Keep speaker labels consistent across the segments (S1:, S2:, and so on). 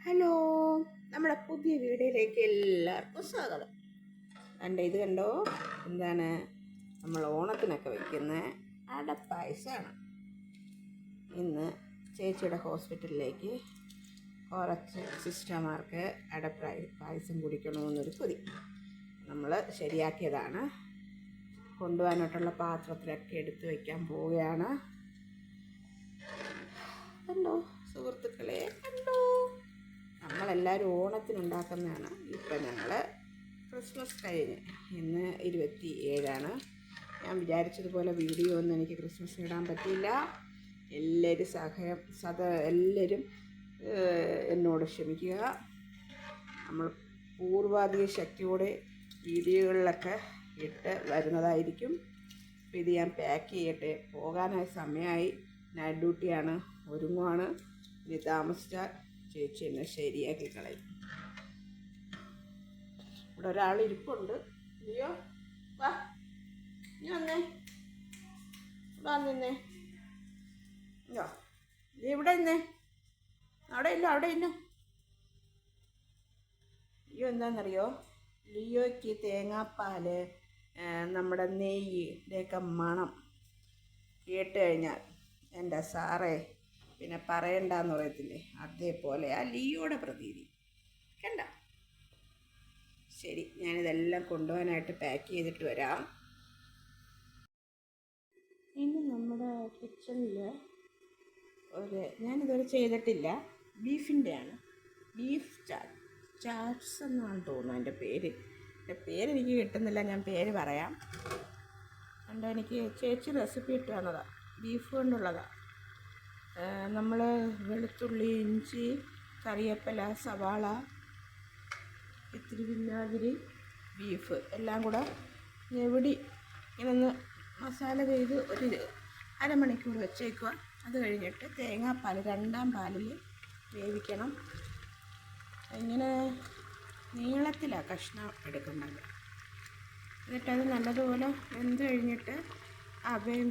S1: Hello, നമ്മുടെ പുതിയ വീഡിയോയിലേക്ക് എല്ലാവർക്കും സ്വാഗതം. ഇത് കണ്ടോ, എന്താണ് നമ്മൾ ഓണത്തിനൊക്കെ വയ്ക്കുന്ന അടപ്പായസമാണ്. ഇന്ന് ചേച്ചിയുടെ ഹോസ്പിറ്റലിലേക്ക് കുറച്ച് സിസ്റ്റർമാർക്ക് പായസം കുടിക്കണമെന്നൊരു കൊതി. നമ്മൾ ശരിയാക്കിയതാണ്. കൊണ്ടുപോകാനായിട്ടുള്ള പാത്രത്തിലൊക്കെ എടുത്ത് വയ്ക്കാൻ പോവുകയാണ്. കണ്ടോ സുഹൃത്തുക്കളെ, കണ്ടോ, നമ്മളെല്ലാവരും ഓണത്തിനുണ്ടാക്കുന്നതാണ്. ഇപ്പം ഞങ്ങൾ ക്രിസ്മസ് കഴിഞ്ഞ് ഇന്ന് 27 ഞാൻ വിചാരിച്ചതുപോലെ വീഡിയോ ഒന്നും എനിക്ക് ക്രിസ്മസിന് ഇടാൻ പറ്റിയില്ല. എല്ലാവരും എന്നോട് ക്ഷമിക്കുക. നമ്മൾ പൂർവാധിക ശക്തിയോടെ വീഡിയോകളിലൊക്കെ ഇട്ട് വരുന്നതായിരിക്കും. അപ്പോൾ ഇത് ഞാൻ പാക്ക് ചെയ്യട്ടെ, പോകാനായി സമയമായി. നൈറ്റ് ഡ്യൂട്ടിയാണ്, ഒരുങ്ങുവാണ്. ഇനി താമസിച്ചാൽ ചേച്ചി എന്നെ ശരിയാക്കി കളയും. ഇവിടെ ഒരാൾ ഇരിപ്പുണ്ട്. അയ്യോ, വാ, നീ വന്നേ, വാ നിന്നേ. അയ്യോ, നീ ഇവിടെ ഇന്നേ, അവിടെ ഇല്ല. അയ്യോ, എന്താണെന്നറിയോ, ലിയോയ്ക്ക് തേങ്ങാപ്പാൽ, നമ്മുടെ നെയ്യിൻ്റെയൊക്കെ മണം കേട്ട് കഴിഞ്ഞാൽ എൻ്റെ സാറേ പിന്നെ പറയണ്ടെന്ന് പറയത്തില്ലേ, അതേപോലെ ആ ലിയോയുടെ പ്രതീതി കണ്ട. ശരി, ഞാനിതെല്ലാം കൊണ്ടുപോകാനായിട്ട് പാക്ക് ചെയ്തിട്ട് വരാം. ഇന്ന് നമ്മുടെ കിച്ചണിൽ ഞാനിതുവരെ ചെയ്തിട്ടില്ല, ബീഫിൻ്റെയാണ്. ബീഫ് ചാറ്റ്സ് എന്നാണ് തോന്നുന്നു എൻ്റെ പേരെനിക്ക് കിട്ടുന്നില്ല. ഞാൻ പേര് പറയാം. എനിക്ക് ചേച്ചി റെസിപ്പി ഇട്ട് തന്നതാണ്, ബീഫ് കൊണ്ടുള്ളതാണ്. നമ്മൾ വെളുത്തുള്ളി, ഇഞ്ചി, കറിവേപ്പില, സവാള, ഇത്തിരി വിനാഗിരി, ബീഫ് എല്ലാം കൂടെ ഞെവിടി ഇങ്ങനെ മസാല ചെയ്ത് ഒരു അരമണിക്കൂർ വെച്ചേക്കുക. അത് കഴിഞ്ഞിട്ട് തേങ്ങാപ്പാൽ 2ാം പാലിൽ വേവിക്കണം. ഇങ്ങനെ നീളത്തിലാണ് കഷ്ണം എടുക്കേണ്ടത്. എന്നിട്ടത് നല്ലതുപോലെ വെന്ത് കഴിഞ്ഞിട്ട്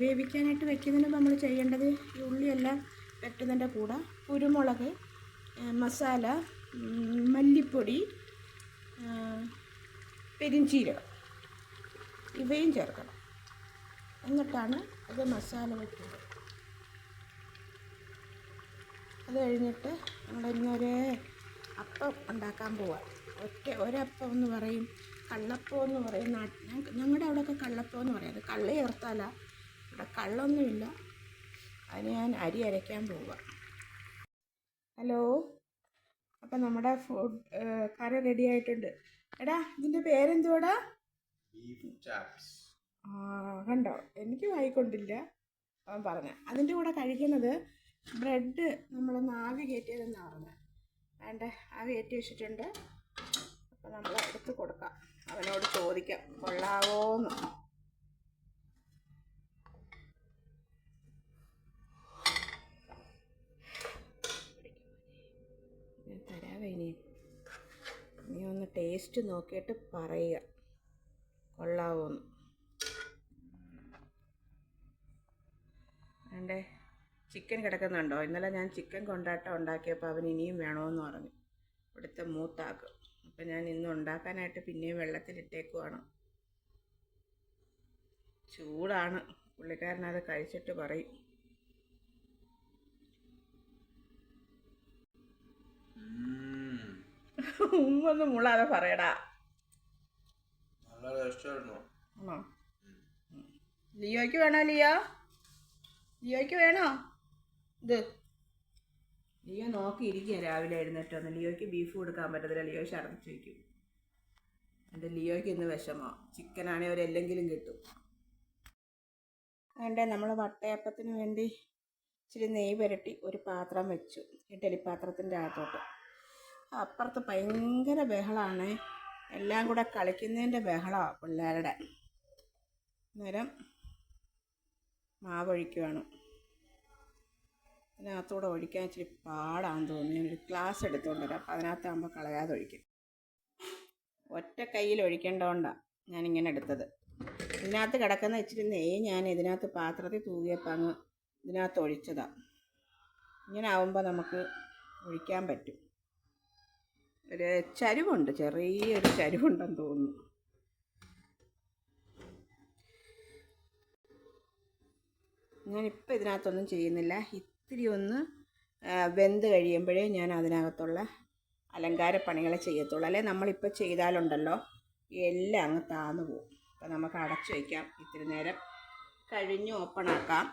S1: വേവിക്കാനായിട്ട് വെക്കുന്നതിന് നമ്മൾ ചെയ്യേണ്ടത്, ഈ ഉള്ളിയെല്ലാം വെട്ടുന്നതിൻ്റെ കൂടെ കുരുമുളക്, മസാല, മല്ലിപ്പൊടി, പെരിഞ്ചീരകം ഇവയും ചേർക്കണം. എന്നിട്ടാണ് അത് മസാല വയ്ക്കുന്നത്. അത് കഴിഞ്ഞിട്ട് നമ്മളിന്നൊരു അപ്പം ഉണ്ടാക്കാൻ പോവാം. ഒരപ്പം എന്ന് പറയും, കള്ളപ്പം എന്ന് പറയും. ഞങ്ങളുടെ അവിടെയൊക്കെ കള്ളപ്പം എന്ന് പറയും. അത് കള്ളി ചേർത്താല, ഇവിടെ കള്ളൊന്നുമില്ല. അതിന് ഞാൻ അരി അരയ്ക്കാൻ പോവുക. ഹലോ, അപ്പം നമ്മുടെ കറി റെഡി ആയിട്ടുണ്ട്. എടാ, ഇതിൻ്റെ പേരെന്തുവാടാ? കണ്ടോ, എനിക്ക് വായിക്കൊണ്ടില്ല അവൻ പറഞ്ഞ. അതിൻ്റെ കൂടെ കഴിക്കുന്നത് ബ്രെഡ് നമ്മളൊന്ന് ആവി കയറ്റിയതെന്നാണ് പറഞ്ഞത്. വേണ്ട, ആവി കയറ്റി വെച്ചിട്ടുണ്ട്. അപ്പം നമ്മൾ എടുത്ത് കൊടുക്കാം, അവനോട് ചോദിക്കാം കൊള്ളാവോന്ന്. തരാവേ, നീ ഒന്ന് ടേസ്റ്റ് നോക്കിയിട്ട് പറയുക കൊള്ളാവോന്ന്. വേണ്ടേ, ചിക്കൻ കിടക്കുന്നുണ്ടോ? ഇന്നലെ ഞാൻ ചിക്കൻ കൊണ്ടാട്ടം ഉണ്ടാക്കിയപ്പോൾ അവൻ ഇനിയും വേണമെന്ന് പറഞ്ഞു, ഇവിടുത്തെ മൂത്താക്കും. അപ്പം ഞാൻ ഇന്ന് ഉണ്ടാക്കാനായിട്ട് പിന്നെയും വെള്ളത്തിലിട്ടേക്കുവാണ്. ചൂടാണ്, പുള്ളിക്കാരനത് കഴിച്ചിട്ട് പറയും. ഒന്ന് മുള്ളാതെ പറയടാ. ആണോ? ലിയോയ്ക്ക് വേണോ? ലിയോയ്ക്ക് വേണോ? ഇത് ലിയോ നോക്കിയിരിക്കുക. രാവിലെ എഴുന്നേറ്റ് വന്ന് ലിയോയ്ക്ക് ബീഫ് കൊടുക്കാൻ പറ്റത്തില്ല, ലിയോ ഛർദ്ദിച്ച് വയ്ക്കും. എൻ്റെ ലിയോയ്ക്ക് ഇന്ന് വിഷമോ. ചിക്കനാണെങ്കിൽ അവരെല്ലെങ്കിലും കിട്ടും. വേണ്ടേ, നമ്മൾ വട്ടയപ്പത്തിന് വേണ്ടി ഇച്ചിരി നെയ്യ് പുരട്ടി ഒരു പാത്രം വെച്ചു, ഇഡ്ഡലി പാത്രത്തിൻ്റെ അകത്തോട്ട്. അപ്പുറത്ത് ഭയങ്കര ബഹളമാണ്, എല്ലാം കൂടെ കളിക്കുന്നതിൻ്റെ ബഹളമാണ് പിള്ളേരുടെ. അന്നേരം മാവൊഴിക്കുവാണ്. അതിനകത്തൂടെ ഒഴിക്കാൻ ഇച്ചിരി പാടാന്ന് തോന്നി. ഞാനൊരു ഗ്ലാസ് എടുത്തുകൊണ്ട് വരാം, അപ്പം അതിനകത്താകുമ്പോൾ കളയാതെ ഒഴിക്കും. ഒറ്റ കയ്യിൽ ഒഴിക്കേണ്ടതുകൊണ്ടാണ് ഞാനിങ്ങനെ എടുത്തത്. ഇതിനകത്ത് കിടക്കുന്ന ഇച്ചിരി നെയ്യ് ഞാൻ ഇതിനകത്ത് പാത്രത്തിൽ തൂകിയപ്പോൾ അങ്ങ് ഇതിനകത്ത് ഒഴിച്ചതാണ്. ഇങ്ങനെ ആവുമ്പോൾ നമുക്ക് ഒഴിക്കാൻ പറ്റും. ഒരു ചരിവുണ്ട്, ചെറിയൊരു ചരിവുണ്ടെന്ന് തോന്നുന്നു. ഞാനിപ്പോൾ ഇതിനകത്തൊന്നും ചെയ്യുന്നില്ല. ഇത്തിരി ഒന്ന് വെന്ത് കഴിയുമ്പോഴേ ഞാൻ അതിനകത്തുള്ള അലങ്കാര പണികളെ ചെയ്യത്തുള്ളൂ. അല്ലെങ്കിൽ നമ്മളിപ്പോൾ ചെയ്താലുണ്ടല്ലോ എല്ലാം അങ്ങ് താന്നു പോകും. അപ്പോൾ നമുക്ക് അടച്ചു വയ്ക്കാം. ഇത്തിരി നേരം കഴിഞ്ഞ് ഓപ്പണാക്കാം.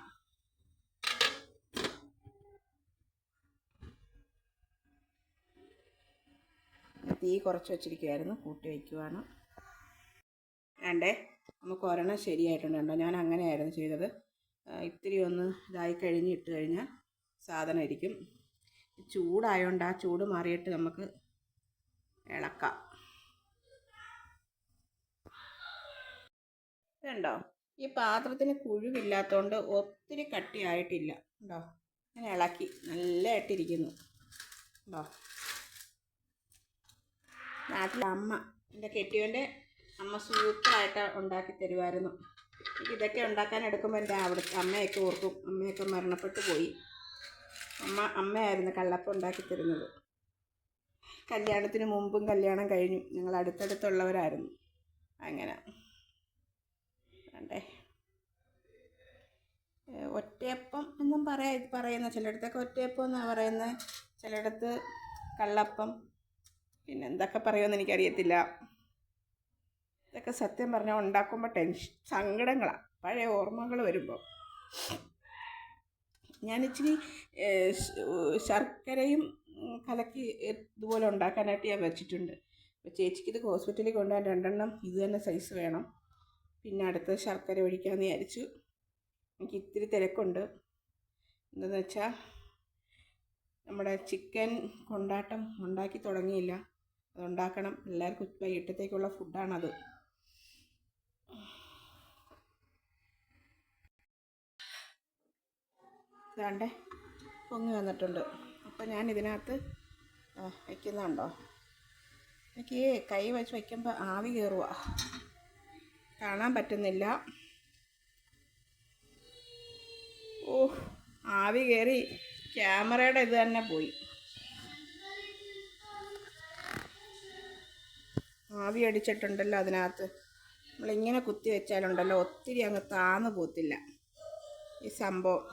S1: തീ കുറച്ച് വെച്ചിരിക്കുമായിരുന്നു, കൂട്ടി വയ്ക്കുവാണ്. വേണ്ടേ, നമുക്ക് ഒരെണ്ണം ശരിയായിട്ടുണ്ടോ. ഞാൻ അങ്ങനെയായിരുന്നു ചെയ്തത്. ഇത്തിരി ഒന്ന് ഇതായി കഴിഞ്ഞ് ഇട്ട് കഴിഞ്ഞാൽ സാധനം ഇരിക്കും. ചൂടായതുകൊണ്ട് ആ ചൂട് മാറിയിട്ട് നമുക്ക് ഇളക്കാം. ഇതുണ്ടോ, ഈ പാത്രത്തിന് കുഴിവില്ലാത്തതുകൊണ്ട് ഒത്തിരി കട്ടിയായിട്ടില്ല. ഉണ്ടോ, ഞാൻ ഇളക്കി നല്ലതായിട്ടിരിക്കുന്നു. ഉണ്ടോ, നാട്ടിലെ അമ്മ, എൻ്റെ കെട്ടിയവൻ്റെ അമ്മ സൂപ്പറായിട്ട് ഉണ്ടാക്കി തരുമായിരുന്നു. ഇതൊക്കെ ഉണ്ടാക്കാൻ എടുക്കുമ്പോൾ എൻ്റെ അമ്മയൊക്കെ ഓർക്കും. അമ്മയൊക്കെ മരണപ്പെട്ടു പോയി. അമ്മയായിരുന്നു കള്ളപ്പം ഉണ്ടാക്കി തരുന്നത്. കല്യാണത്തിന് മുമ്പും കല്യാണം കഴിഞ്ഞു. ഞങ്ങൾ അടുത്തടുത്തുള്ളവരായിരുന്നു. അങ്ങനെ വേണ്ടേ, ഒറ്റയപ്പം എന്നും പറയുന്ന ചിലയിടത്തൊക്കെ ഒറ്റയപ്പം എന്നാണ് പറയുന്നത്, ചിലയിടത്ത് കള്ളപ്പം, പിന്നെ എന്തൊക്കെ പറയുമെന്ന് എനിക്കറിയത്തില്ല. ഇതൊക്കെ സത്യം പറഞ്ഞാൽ ഉണ്ടാക്കുമ്പോൾ സങ്കടങ്ങളാണ്, പഴയ ഓർമ്മകൾ വരുമ്പോൾ. ഞാനിച്ചിരി ശർക്കരയും കലക്കി ഇതുപോലെ ഉണ്ടാക്കാനായിട്ട് ഞാൻ വെച്ചിട്ടുണ്ട്. അപ്പോൾ ചേച്ചിക്ക് ഇത് ഹോസ്പിറ്റലിൽ കൊണ്ടുപോകാൻ 2 എണ്ണം ഇത് തന്നെ സൈസ് വേണം. പിന്നെ അടുത്ത ശർക്കര ഒഴിക്കാമെന്ന് വിചാരിച്ചു. എനിക്ക് ഇത്തിരി തിരക്കുണ്ട്. എന്താണെന്ന് വെച്ചാൽ നമ്മുടെ ചിക്കൻ കൊണ്ടാട്ടം ഉണ്ടാക്കി തുടങ്ങിയില്ല, അതുണ്ടാക്കണം. എല്ലാവർക്കും വൈകിട്ടത്തേക്കുള്ള ഫുഡാണത്. ഇതാണ്ടേ പൊങ്ങി വന്നിട്ടുണ്ട്. അപ്പോൾ ഞാൻ ഇതിനകത്ത് വയ്ക്കുന്നുണ്ടോ, എനിക്ക് കൈ വെച്ച് വയ്ക്കുമ്പോൾ ആവി കയറുക, കാണാൻ പറ്റുന്നില്ല. ഓ, ആവി കയറി ക്യാമറയുടെ ഇത് തന്നെ പോയി. ആവി അടിച്ചിട്ടുണ്ടല്ലോ അതിനകത്ത്. നമ്മളിങ്ങനെ കുത്തി വെച്ചാലുണ്ടല്ലോ ഒത്തിരി അങ്ങ് താന്നു പോത്തില്ല ഈ സംഭവം.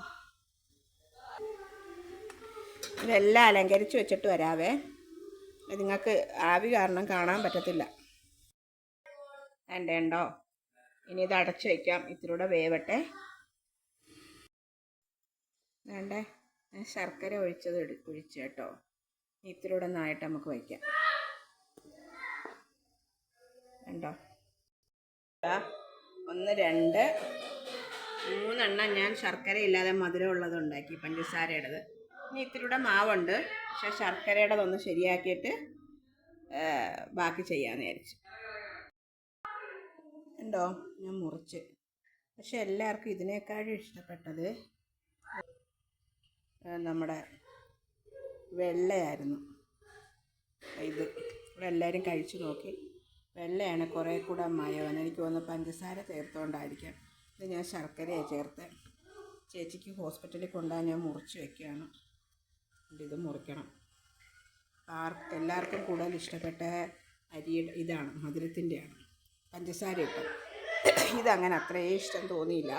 S1: ഇതെല്ലാം അലങ്കരിച്ച് വെച്ചിട്ട് വരാവേ. നിങ്ങൾക്ക് ആവി കാരണം കാണാൻ പറ്റത്തില്ല. ഉണ്ടോ, ഇനി ഇത് അടച്ച് വയ്ക്കാം. ഇത്തിരൂടെ വേവട്ടെ. വേണ്ടേ, ശർക്കര ഒഴിച്ച് കേട്ടോ. ഇത്തിരൂടെ ഒന്നായിട്ട് നമുക്ക് വയ്ക്കാം. ഉണ്ടോ, 1 2 3 എണ്ണം ഞാൻ ശർക്കര ഇല്ലാതെ മധുരമുള്ളത് ഉണ്ടാക്കി, പഞ്ചസാരയുടേത്. ഇനി ഇത്തിരിയുടെ മാവുണ്ട്, പക്ഷേ ശർക്കരയുടേതൊന്ന് ശരിയാക്കിയിട്ട് ബാക്കി ചെയ്യാമെന്ന് വിചാരിച്ചു. ഉണ്ടോ, ഞാൻ മുറിച്ച്. പക്ഷെ എല്ലാവർക്കും ഇതിനേക്കാളും ഇഷ്ടപ്പെട്ടത് നമ്മുടെ വെള്ളയായിരുന്നു. ഇത് ഇവിടെ എല്ലാവരും കഴിച്ചു നോക്കി. വെള്ളയാണ് കുറേ കൂടെ മയമെന്ന് എനിക്ക് തോന്നുന്നു. പഞ്ചസാര ചേർത്തുകൊണ്ടായിരിക്കാം. ഇത് ഞാൻ ശർക്കരയാണ് ചേർത്ത്. ചേച്ചിക്ക് ഹോസ്പിറ്റലിൽ കൊണ്ടുപോകാൻ ഞാൻ മുറിച്ച് വയ്ക്കുകയാണ്. ഇത് മുറിക്കണം. എല്ലാവർക്കും കൂടുതൽ ഇഷ്ടപ്പെട്ട അരിയുടെ ഇതാണ്, മധുരത്തിൻ്റെയാണ്, പഞ്ചസാര ഇട്ടത്. ഇതങ്ങനെ അത്രയും ഇഷ്ടം തോന്നിയില്ല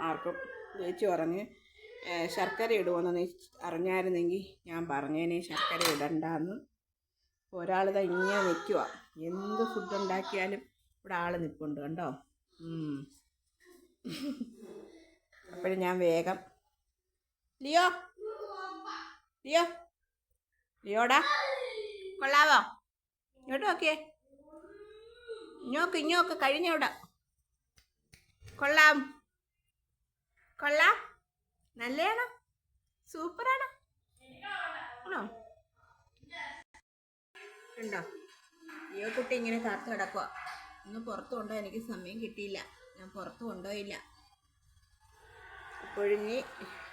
S1: ആർക്കും. ചേച്ചി പറഞ്ഞ് ശർക്കര ഇടുമെന്ന് നീ അറിഞ്ഞായിരുന്നെങ്കിൽ ഞാൻ പറഞ്ഞേനെ ശർക്കര ഇടണ്ടെന്ന്. ഒരാളിതാ ഇങ്ങനെ നിൽക്കുക. എന്ത് ഫുഡ് ഉണ്ടാക്കിയാലും ഇവിടെ ആൾ നിൽപ്പുണ്ട് കണ്ടോ. അപ്പോഴും ഞാൻ വേഗം ലിയോടാ കൊള്ളാവോ, ഇങ്ങോട്ട് നോക്കിയേ, ഇങ്ങോക്ക് കഴിഞ്ഞവിടെ. കൊള്ളാം നല്ലതാണോ, സൂപ്പറാണോ ആണോ? ഉണ്ടോ, ലിയോ കുട്ടി ഇങ്ങനെ കാത്തു കിടക്കുക. ഒന്ന് പുറത്ത് കൊണ്ടുപോകാൻ എനിക്ക് സമയം കിട്ടിയില്ല, ഞാൻ പുറത്ത് കൊണ്ടുപോയില്ല. ഇപ്പോഴിനി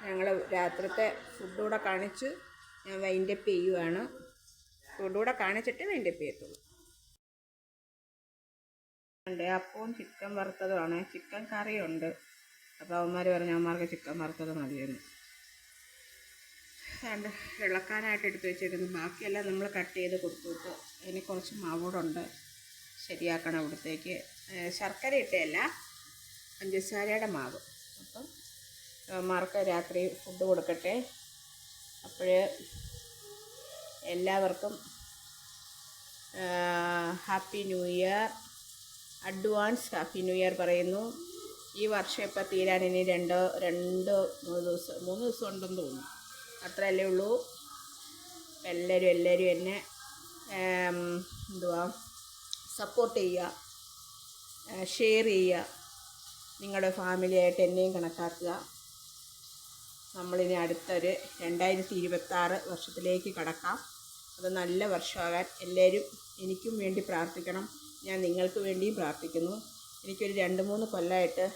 S1: ഞങ്ങൾ രാത്രിത്തെ ഫുഡൂടെ കാണിച്ച് ഞാൻ വൈൻഡപ്പ് ചെയ്യുവാണ്. ഫുഡൂടെ കാണിച്ചിട്ട് വൈൻഡപ്പ് ചെയ്യത്തുള്ളൂ. അപ്പവും ചിക്കൻ വറുത്തതുമാണ്. ചിക്കൻ കറിയുണ്ട്. അപ്പോൾ അവന്മാർ പറഞ്ഞു അവന്മാർക്ക് ചിക്കൻ വറുത്തത് മതിയെന്ന്. കണ്ട് ഇളക്കാനായിട്ട് എടുത്ത് വെച്ചേക്കുന്നു. ബാക്കിയെല്ലാം നമ്മൾ കട്ട് ചെയ്ത് കൊടുത്തുവിട്ട് ഇനി കുറച്ച് മാവൂടുണ്ട് ശരിയാക്കണം. ഇവിടത്തേക്ക് ശർക്കര ഇട്ടയല്ല, പഞ്ചസാരയുടെ മാവ്. അപ്പം മാർക്ക് രാത്രി ഫുഡ് കൊടുക്കട്ടെ. അപ്പോൾ എല്ലാവർക്കും happy new year, advance happy new year പറയുന്നു. ഈ വർഷം ഇപ്പോൾ തീരാൻ ഇനി 3 ദിവസം ഉണ്ടെന്ന് തോന്നുന്നു. അത്രയല്ലേ ഉള്ളൂ. എല്ലാവരും എന്നെ സപ്പോർട്ട് ചെയ്യുക, ഷെയർ ചെയ്യുക. നിങ്ങളുടെ ഫാമിലിയായിട്ട് എന്നെയും കണക്കാക്കുക. നമ്മളിനി അടുത്തൊരു 2026 വർഷത്തിലേക്ക് കടക്കാം. അത് നല്ല വർഷമാകാൻ എല്ലാവരും എനിക്കും വേണ്ടി പ്രാർത്ഥിക്കണം. ഞാൻ നിങ്ങൾക്ക് വേണ്ടിയും പ്രാർത്ഥിക്കുന്നു. എനിക്കൊരു 2-3 കൊല്ലമായിട്ട്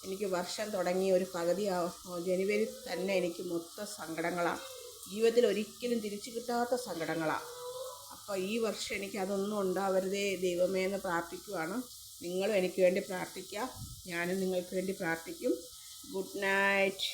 S1: എനിക്ക് വർഷം തുടങ്ങി ഒരു പകുതി ജനുവരി തന്നെ എനിക്ക് മൊത്തം സങ്കടങ്ങളാണ്. ജീവിതത്തിൽ ഒരിക്കലും തിരിച്ചു കിട്ടാത്ത സങ്കടങ്ങളാണ്. അപ്പോൾ ഈ വർഷം എനിക്ക് അതൊന്നും ഉണ്ടാവരുതേ ദൈവമേ എന്ന് പ്രാർത്ഥിക്കുവാണ്. നിങ്ങളും എനിക്ക് വേണ്ടി പ്രാർത്ഥിക്കുക, ഞാനും നിങ്ങൾക്ക് വേണ്ടി പ്രാർത്ഥിക്കും. Good night.